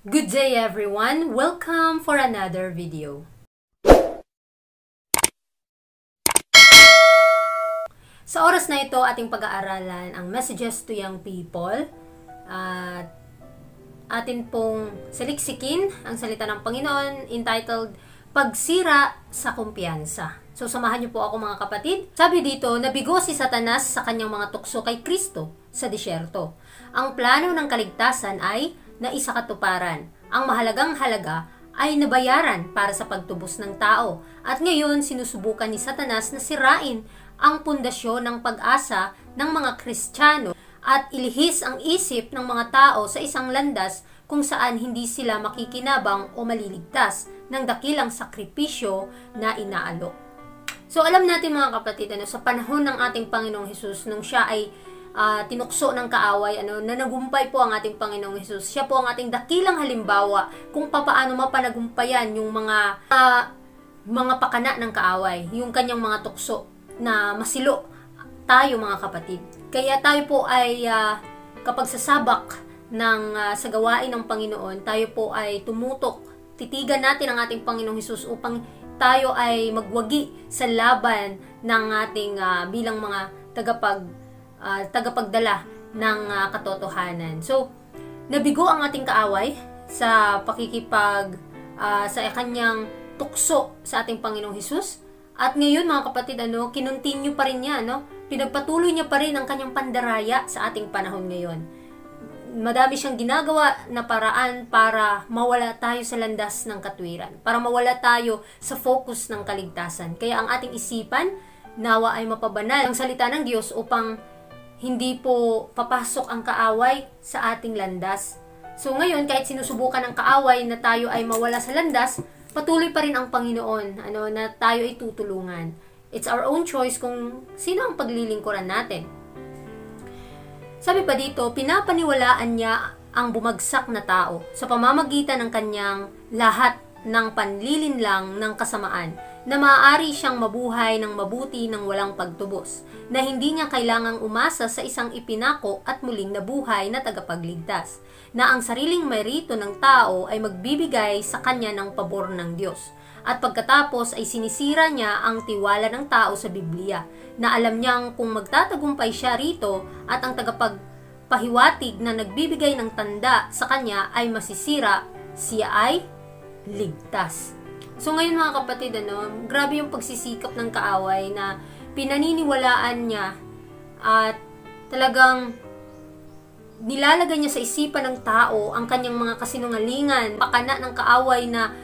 Good day everyone! Welcome for another video. Sa oras na ito, ating pag-aaralan ang Messages to Young People. At atin pong saliksikin ang salita ng Panginoon entitled Pagsira sa Kumpiyansa. So samahan niyo po ako mga kapatid. Sabi dito, nabigo si Satanas sa kanyang mga tukso kay Kristo sa disyerto. Ang plano ng kaligtasan ay naisakatuparan. Ang mahalagang halaga ay nabayaran para sa pagtubos ng tao. At ngayon, sinusubukan ni Satanas na sirain ang pundasyon ng pag-asa ng mga Kristiyano at ilihis ang isip ng mga tao sa isang landas kung saan hindi sila makikinabang o maliligtas ng dakilang sakripisyo na inaalok. So alam natin mga kapatid, sa panahon ng ating Panginoong Hesus, nung siya ay tinukso ng kaaway, nanagumpay po ang ating Panginoong Hesus. Siya po ang ating dakilang halimbawa kung papaano mapanagumpayan yung mga pakana ng kaaway, yung kanyang mga tukso na masilo tayo mga kapatid. Kaya tayo po ay kapag sasabak sa gawain ng Panginoon, tayo po ay tumutok, titigan natin ang ating Panginoong Hesus upang tayo ay magwagi sa laban ng ating bilang mga tagapagdala ng katotohanan. So, nabigo ang ating kaaway sa sa kanyang tukso sa ating Panginoong Hesus. At ngayon mga kapatid, kinontinue pa rin niya, pinagpatuloy niya pa rin ang kanyang pandaraya sa ating panahon ngayon. Madami siyang ginagawa na paraan para mawala tayo sa landas ng katwiran, para mawala tayo sa focus ng kaligtasan. Kaya ang ating isipan, nawa ay mapabanal ang salita ng Diyos upang hindi po papasok ang kaaway sa ating landas. So ngayon, kahit sinusubukan ng kaaway na tayo ay mawala sa landas, patuloy pa rin ang Panginoon na tayo ay tutulungan. It's our own choice kung sino ang paglilingkuran natin. Sabi pa dito, pinapaniwalaan niya ang bumagsak na tao sa pamamagitan ng kanyang lahat ng panlilinlang ng kasamaan na maaari siyang mabuhay ng mabuti ng walang pagtubos, na hindi niya kailangang umasa sa isang ipinako at muling nabuhay na tagapagligtas, na ang sariling merito ng tao ay magbibigay sa kanya ng pabor ng Diyos. At pagkatapos ay sinisira niya ang tiwala ng tao sa Biblia, na alam niyang kung magtatagumpay siya rito at ang tagapagpahiwatig na nagbibigay ng tanda sa kanya ay masisira, siya ay ligtas. So ngayon mga kapatid, grabe yung pagsisikap ng kaaway na pinaniniwalaan niya at talagang nilalagay niya sa isipan ng tao ang kanyang mga kasinungalingan, pakana ng kaaway na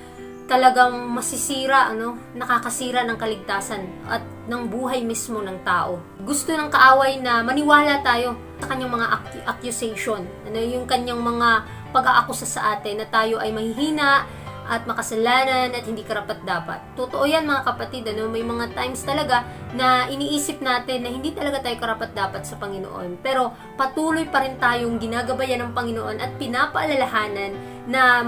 talagang masisira, nakakasira ng kaligtasan at ng buhay mismo ng tao. Gusto ng kaaway na maniwala tayo sa kanyang mga accusation, yung kanyang mga pag-aakusa sa atin na tayo ay mahihina at makasalanan at hindi karapat-dapat. Totoo yan mga kapatid, may mga times talaga na iniisip natin na hindi talaga tayo karapat-dapat sa Panginoon. Pero patuloy pa rin tayong ginagabayan ng Panginoon at pinapaalalahanan na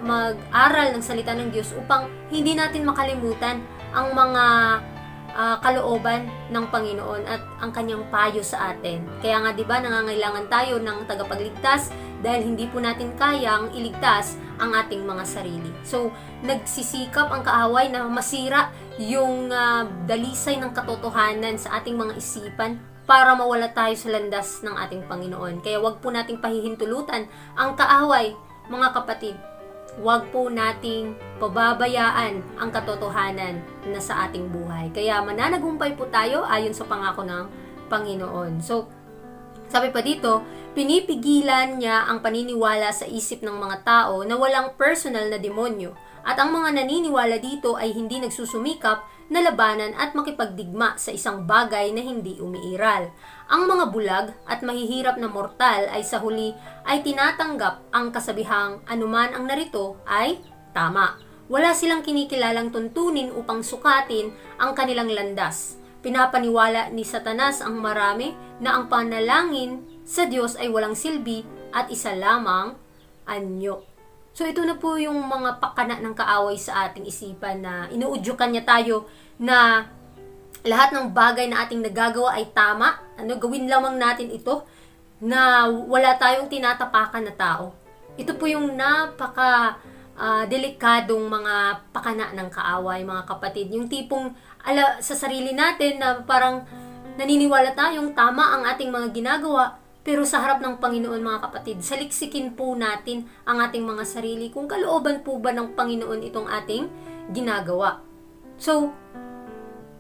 mag-aral ng salita ng Diyos upang hindi natin makalimutan ang mga kalooban ng Panginoon at ang kanyang payo sa atin. Kaya nga 'di ba, nangangailangan tayo ng tagapagligtas dahil hindi po natin kayang iligtas ang ating mga sarili. So, nagsisikap ang kaaway na masira yung dalisay ng katotohanan sa ating mga isipan para mawala tayo sa landas ng ating Panginoon. Kaya wag po nating pahihintulutan ang kaaway, mga kapatid. Wag po nating pababayaan ang katotohanan na sa ating buhay. Kaya mananagumpay po tayo ayon sa pangako ng Panginoon. So, sabi pa dito, pinipigilan niya ang paniniwala sa isip ng mga tao na walang personal na demonyo. At ang mga naniniwala dito ay hindi nagsusumikap na labanan at makipagdigma sa isang bagay na hindi umiiral. Ang mga bulag at mahihirap na mortal ay sa huli ay tinatanggap ang kasabihang anuman ang narito ay tama. Wala silang kinikilalang tuntunin upang sukatin ang kanilang landas. Pinapaniwala ni Satanas ang marami na ang panalangin sa Diyos ay walang silbi at isa lamang anyo. So ito na po yung mga pakana ng kaaway sa ating isipan na inuudyukan niya tayo na lahat ng bagay na ating nagagawa ay tama. Gawin lamang natin ito na wala tayong tinatapakan na tao. Ito po yung napaka delikadong mga pakana ng kaaway, mga kapatid. Yung tipong sa sarili natin na parang naniniwala tayong tama ang ating mga ginagawa, pero sa harap ng Panginoon, mga kapatid, saliksikin po natin ang ating mga sarili kung kalooban po ba ng Panginoon itong ating ginagawa. So,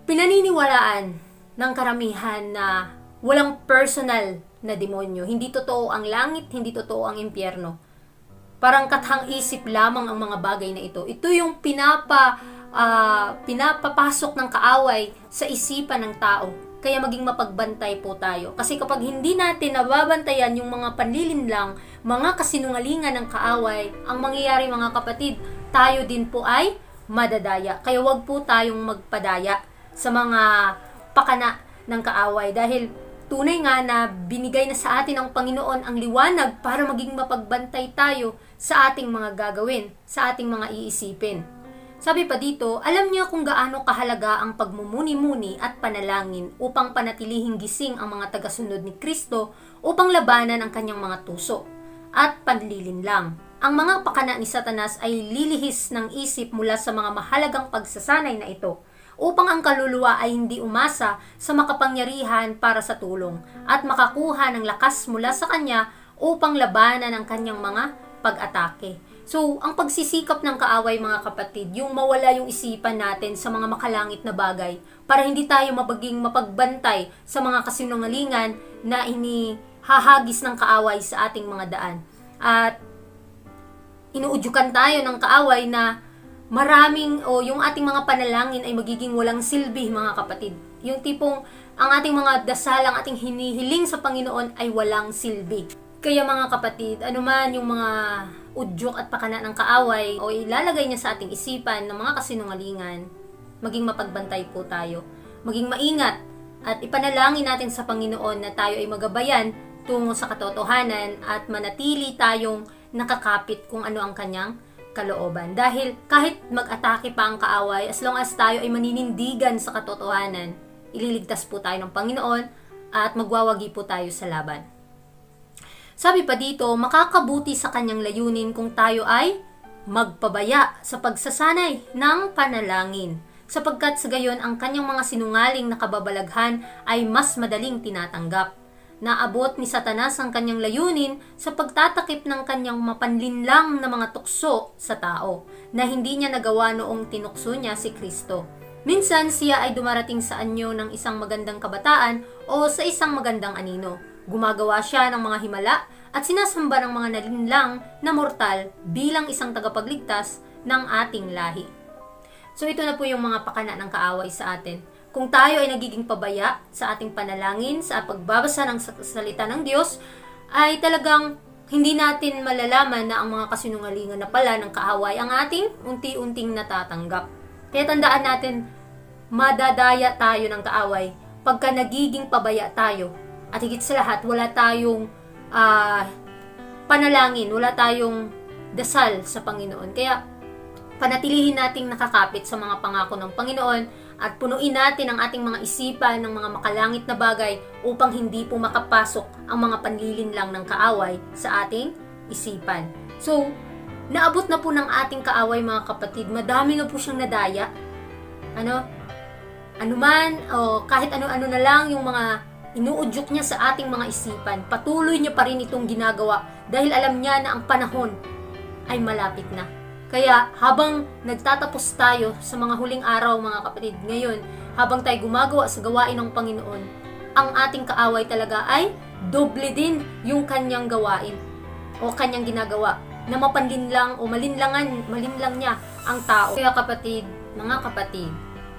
pinaniniwalaan ng karamihan na walang personal na demonyo. Hindi totoo ang langit, hindi totoo ang impyerno. Parang kathang isip lamang ang mga bagay na ito. Ito yung pinapapasok ng kaaway sa isipan ng tao. Kaya maging mapagbantay po tayo. Kasi kapag hindi natin nababantayan yung mga panlilinlang, mga kasinungalingan ng kaaway, ang mangyayari, mga kapatid, tayo din po ay madadaya. Kaya wag po tayong magpadaya sa mga pakana ng kaaway. Dahil tunay nga na binigay na sa atin ng Panginoon ang liwanag para maging mapagbantay tayo sa ating mga gagawin, sa ating mga iisipin. Sabi pa dito, alam niya kung gaano kahalaga ang pagmumuni-muni at panalangin upang panatilihing gising ang mga tagasunod ni Kristo upang labanan ang kanyang mga tuso at panlilinlang. Ang mga pakana ni Satanas ay lilihis ng isip mula sa mga mahalagang pagsasanay na ito upang ang kaluluwa ay hindi umasa sa makapangyarihan para sa tulong at makakuha ng lakas mula sa kanya upang labanan ang kanyang mga pag-atake. So, ang pagsisikap ng kaaway, mga kapatid, yung mawala yung isipan natin sa mga makalangit na bagay para hindi tayo mabaging mapagbantay sa mga kasinungalingan na inihahagis ng kaaway sa ating mga daan. At inuudyukan tayo ng kaaway na yung ating mga panalangin ay magiging walang silbi, mga kapatid. Yung tipong ang ating mga dasal, ang ating hinihiling sa Panginoon ay walang silbi. Kaya mga kapatid, anuman yung mga udyok at pakana ng kaaway o ilalagay niya sa ating isipan ng mga kasinungalingan, maging mapagbantay po tayo. Maging maingat at ipanalangin natin sa Panginoon na tayo ay magabayan tungo sa katotohanan at manatili tayong nakakapit kung ano ang kanyang kalooban. Dahil kahit mag-atake pa ang kaaway, as long as tayo ay maninindigan sa katotohanan, ililigtas po tayo ng Panginoon at magwawagi po tayo sa laban. Sabi pa dito, makakabuti sa kanyang layunin kung tayo ay magpabaya sa pagsasanay ng panalangin, sapagkat sa gayon ang kanyang mga sinungaling na kababalaghan ay mas madaling tinatanggap. Naabot ni Satanas ang kanyang layunin sa pagtatakip ng kanyang mapanlinlang na mga tukso sa tao, na hindi niya nagawa noong tinukso niya si Kristo. Minsan siya ay dumarating sa anyo ng isang magandang kabataan o sa isang magandang anino. Gumagawa siya ng mga himala at sinasamba ng mga nalinlang na mortal bilang isang tagapagligtas ng ating lahi. So ito na po yung mga pakana ng kaaway sa atin. Kung tayo ay nagiging pabaya sa ating panalangin, sa pagbabasa ng salita ng Diyos, ay talagang hindi natin malalaman na ang mga kasinungalingan na pala ng kaaway ang ating unti-unting natatanggap. Kaya tandaan natin, madadaya tayo ng kaaway pagka nagiging pabaya tayo. At higit sa lahat, wala tayong panalangin, wala tayong dasal sa Panginoon. Kaya, panatilihin nating nakakapit sa mga pangako ng Panginoon at punuin natin ang ating mga isipan ng mga makalangit na bagay upang hindi po makapasok ang mga panlilinlang ng kaaway sa ating isipan. So, naabot na po ng ating kaaway, mga kapatid. Madami na po siyang nadaya. Kahit ano-ano na lang yung mga inuudyok niya sa ating mga isipan, patuloy niya pa rin itong ginagawa dahil alam niya na ang panahon ay malapit na. Kaya habang nagtatapos tayo sa mga huling araw, mga kapatid, ngayon, habang tayo gumagawa sa gawain ng Panginoon, ang ating kaaway talaga ay doble din yung kanyang gawain o kanyang ginagawa na mapanlinlang o malinlang niya ang tao. Kaya kapatid, mga kapatid,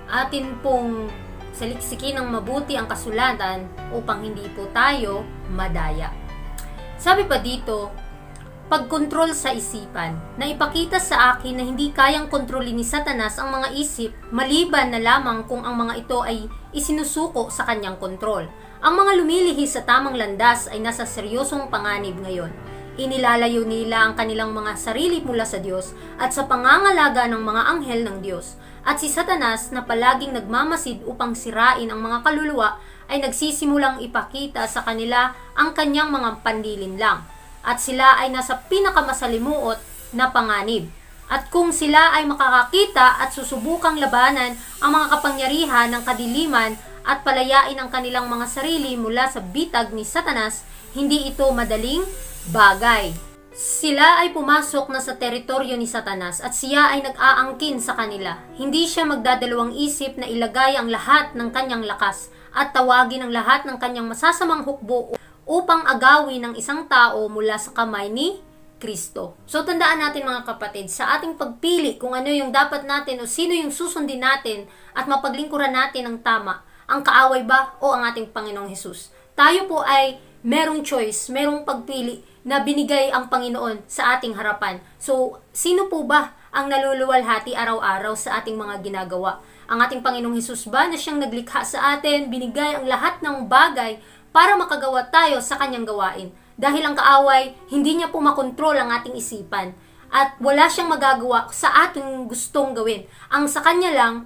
atin pong saliksikin ng mabuti ang kasulatan upang hindi po tayo madaya. Sabi pa dito, pagkontrol sa isipan, na ipakita sa akin na hindi kayang kontrolin ni Satanas ang mga isip maliban na lamang kung ang mga ito ay isinusuko sa kanyang kontrol. Ang mga lumilihis sa tamang landas ay nasa seryosong panganib ngayon. Inilalayo nila ang kanilang mga sarili mula sa Diyos at sa pangangalaga ng mga anghel ng Diyos. At si Satanas na palaging nagmamasid upang sirain ang mga kaluluwa ay nagsisimulang ipakita sa kanila ang kanyang mga panlilinlang. at sila ay nasa pinakamasalimuot na panganib. At kung sila ay makakakita at susubukang labanan ang mga kapangyarihan ng kadiliman at palayain ang kanilang mga sarili mula sa bitag ni Satanas, hindi ito madaling bagay. Sila ay pumasok na sa teritoryo ni Satanas at siya ay nag-aangkin sa kanila. Hindi siya magdadalawang isip na ilagay ang lahat ng kanyang lakas at tawagin ang lahat ng kanyang masasamang hukbo upang agawin ng isang tao mula sa kamay ni Kristo. So tandaan natin mga kapatid, sa ating pagpili kung ano yung dapat natin o sino yung susundin natin at mapaglingkuran natin ng tama, ang kaaway ba o ang ating Panginoong Hesus. Tayo po ay merong choice, merong pagpili na binigay ang Panginoon sa ating harapan. So sino po ba ang naluluwalhati araw-araw sa ating mga ginagawa? Ang ating Panginoong Hesus ba na siyang naglikha sa atin, binigay ang lahat ng bagay para makagawa tayo sa kanyang gawain? Dahil ang kaaway, hindi niya po makontrol ang ating isipan. At wala siyang magagawa sa ating gustong gawin. Ang sa kanya lang,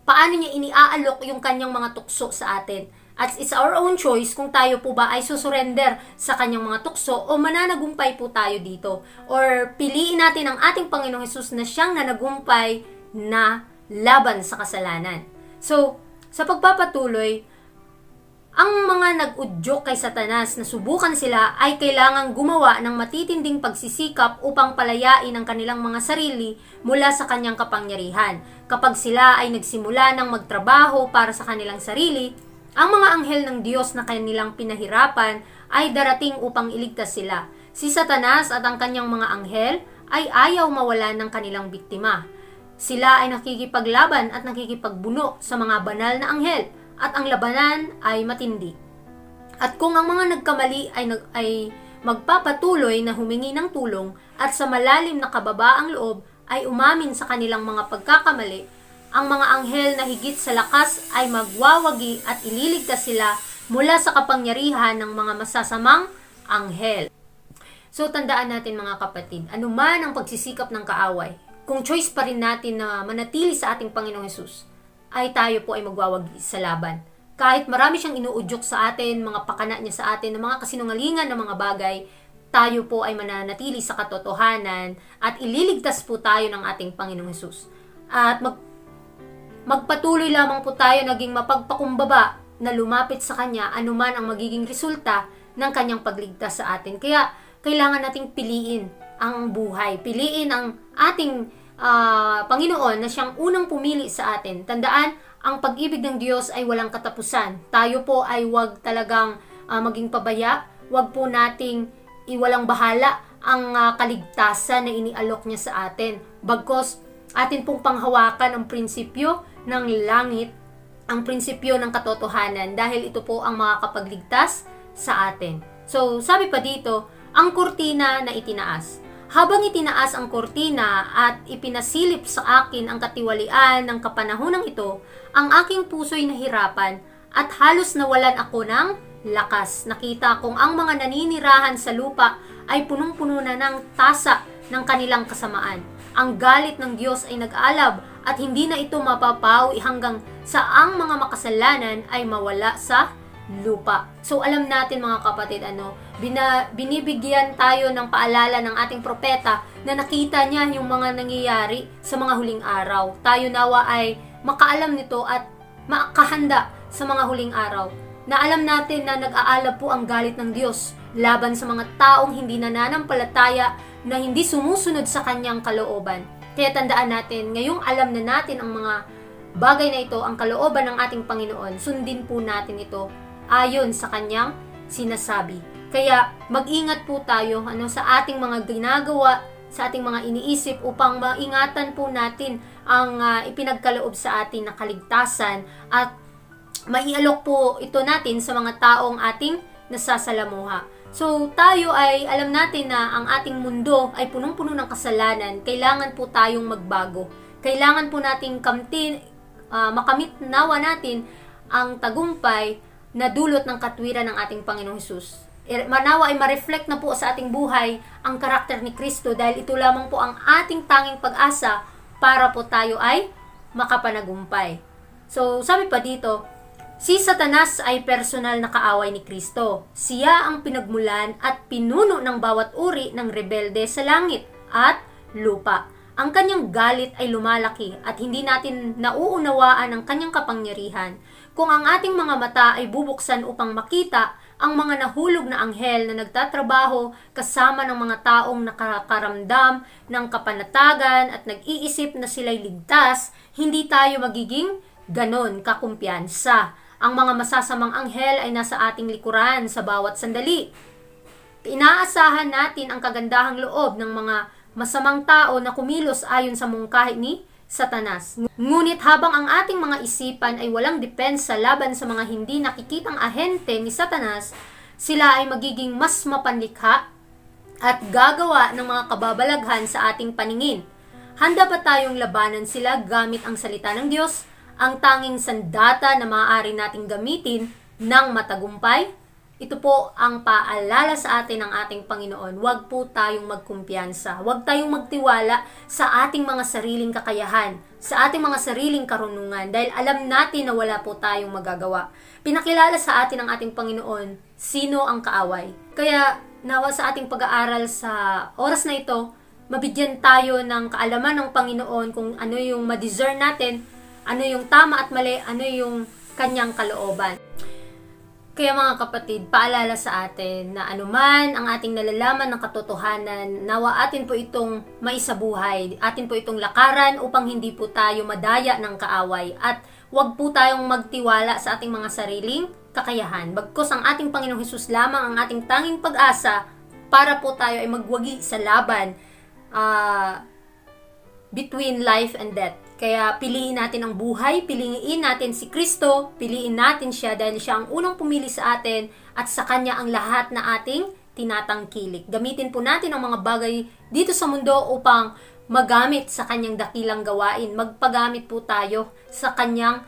paano niya iniaalok yung kanyang mga tukso sa atin. At it's our own choice kung tayo po ba ay susurrender sa kanyang mga tukso o mananagumpay po tayo dito. Or piliin natin ang ating Panginoong Hesus na siyang nanagumpay na laban sa kasalanan. So, sa pagpapatuloy, ang mga nag-udyok kay Satanas na subukan sila ay kailangang gumawa ng matitinding pagsisikap upang palayain ang kanilang mga sarili mula sa kanyang kapangyarihan. Kapag sila ay nagsimula ng magtrabaho para sa kanilang sarili, ang mga anghel ng Diyos na kanilang pinahirapan ay darating upang iligtas sila. Si Satanas at ang kanyang mga anghel ay ayaw mawalan ng kanilang biktima. Sila ay nakikipaglaban at nakikipagbuno sa mga banal na anghel. At ang labanan ay matindi. At kung ang mga nagkamali ay magpapatuloy na humingi ng tulong at sa malalim na kababaang loob ay umamin sa kanilang mga pagkakamali, ang mga anghel na higit sa lakas ay magwawagi at ililigtas sila mula sa kapangyarihan ng mga masasamang anghel. So tandaan natin mga kapatid, anuman ang pagsisikap ng kaaway, kung choice pa rin natin na manatili sa ating Panginoong Hesus, ay tayo po ay magwawagi sa laban. Kahit marami siyang inuudyok sa atin, mga pakana niya sa atin, ng mga kasinungalingan ng mga bagay, tayo po ay mananatili sa katotohanan at ililigtas po tayo ng ating Panginoong Hesus. At magpatuloy lamang po tayo naging mapagpakumbaba na lumapit sa Kanya anuman ang magiging resulta ng Kanyang pagligtas sa atin. Kaya kailangan nating piliin ang buhay, piliin ang ating Panginoon na siyang unang pumili sa atin. Tandaan, ang pag-ibig ng Diyos ay walang katapusan. Tayo po ay wag talagang maging pabaya, wag po nating iwalang bahala ang kaligtasan na inialok niya sa atin. Bagkos atin pong panghawakan ang prinsipyo ng langit, ang prinsipyo ng katotohanan, dahil ito po ang makakapagligtas sa atin. So, sabi pa dito, ang kurtina na itinaas. Habang itinaas ang kurtina at ipinasilip sa akin ang katiwalian ng kapanahonang ito, ang aking puso'y nahirapan at halos nawalan ako ng lakas. Nakita kong ang mga naninirahan sa lupa ay punong-puno na ng tasa ng kanilang kasamaan. Ang galit ng Diyos ay nag-alab at hindi na ito mapapawi hanggang sa ang mga makasalanan ay mawala sa lupa. So alam natin mga kapatid, binibigyan tayo ng paalala ng ating propeta na nakita niya yung mga nangyayari sa mga huling araw. Tayo nawa ay makaalam nito at makahanda sa mga huling araw. Na alam natin na nag-aalab po ang galit ng Diyos laban sa mga taong hindi nananampalataya na hindi sumusunod sa kanyang kalooban. Kaya tandaan natin, ngayong alam na natin ang mga bagay na ito, ang kalooban ng ating Panginoon, sundin po natin ito ayon sa kanyang sinasabi. Kaya mag-ingat po tayo sa ating mga ginagawa, sa ating mga iniisip upang maingatan po natin ang ipinagkaloob sa atin na kaligtasan at maialok po ito natin sa mga taong ating nasasalamuha. So tayo ay alam natin na ang ating mundo ay punong-puno ng kasalanan. Kailangan po tayong magbago. Kailangan po nating makamit nawa natin ang tagumpay na dulot ng katwiran ng ating Panginoong Hesus. Manawa ay ma-reflect na po sa ating buhay ang karakter ni Kristo dahil ito lamang po ang ating tanging pag-asa para po tayo ay makapanagumpay. So, sabi pa dito, Si Satanas ay personal na kaaway ni Kristo. Siya ang pinagmulan at pinuno ng bawat uri ng rebelde sa langit at lupa. Ang kanyang galit ay lumalaki at hindi natin nauunawaan ang kanyang kapangyarihan. Kung ang ating mga mata ay bubuksan upang makita ang mga nahulog na anghel na nagtatrabaho kasama ng mga taong nakakaramdam ng kapanatagan at nag-iisip na sila'y ligtas, hindi tayo magiging ganon kakumpiyansa. Ang mga masasamang anghel ay nasa ating likuran sa bawat sandali. Inaasahan natin ang kagandahang loob ng mga masamang tao na kumilos ayon sa mungkahi ni Satanas. Ngunit habang ang ating mga isipan ay walang depensa laban sa mga hindi nakikitang ahente ni Satanas, sila ay magiging mas mapanlikha at gagawa ng mga kababalaghan sa ating paningin. Handa ba tayong labanan sila gamit ang salita ng Diyos? Ang tanging sandata na maaari nating gamitin ng matagumpay? Ito po ang paalala sa atin ng ating Panginoon. Huwag po tayong magkumpiyansa. Huwag tayong magtiwala sa ating mga sariling kakayahan, sa ating mga sariling karunungan, dahil alam natin na wala po tayong magagawa. Pinakilala sa atin ng ating Panginoon, sino ang kaaway. Kaya nawa sa ating pag-aaral sa oras na ito, mabigyan tayo ng kaalaman ng Panginoon kung ano yung ma-discern natin, ano yung tama at mali, ano yung kanyang kalooban. Kaya mga kapatid, paalala sa atin na anuman ang ating nalalaman ng katotohanan, nawa atin po itong maisabuhay, atin po itong lakaran upang hindi po tayo madaya ng kaaway at huwag po tayong magtiwala sa ating mga sariling kakayahan. Bagkus ang ating Panginoong Hesus lamang ang ating tanging pag-asa para po tayo ay magwagi sa laban between life and death. Kaya piliin natin ang buhay, piliin natin si Kristo, piliin natin siya dahil siya ang unang pumili sa atin at sa kanya ang lahat na ating tinatangkilik. Gamitin po natin ang mga bagay dito sa mundo upang magamit sa kanyang dakilang gawain. Magpagamit po tayo sa kanyang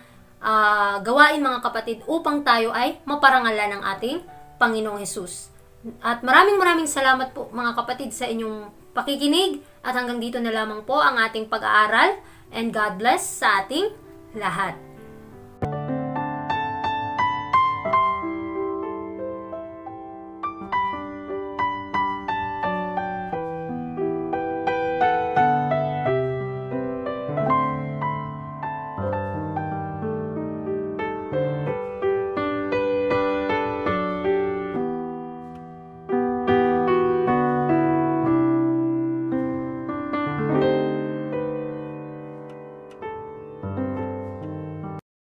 gawain mga kapatid upang tayo ay maparangalan ng ating Panginoong Hesus. At maraming salamat po mga kapatid sa inyong pakikinig at hanggang dito na lamang po ang ating pag-aaral. And God bless sa ating lahat.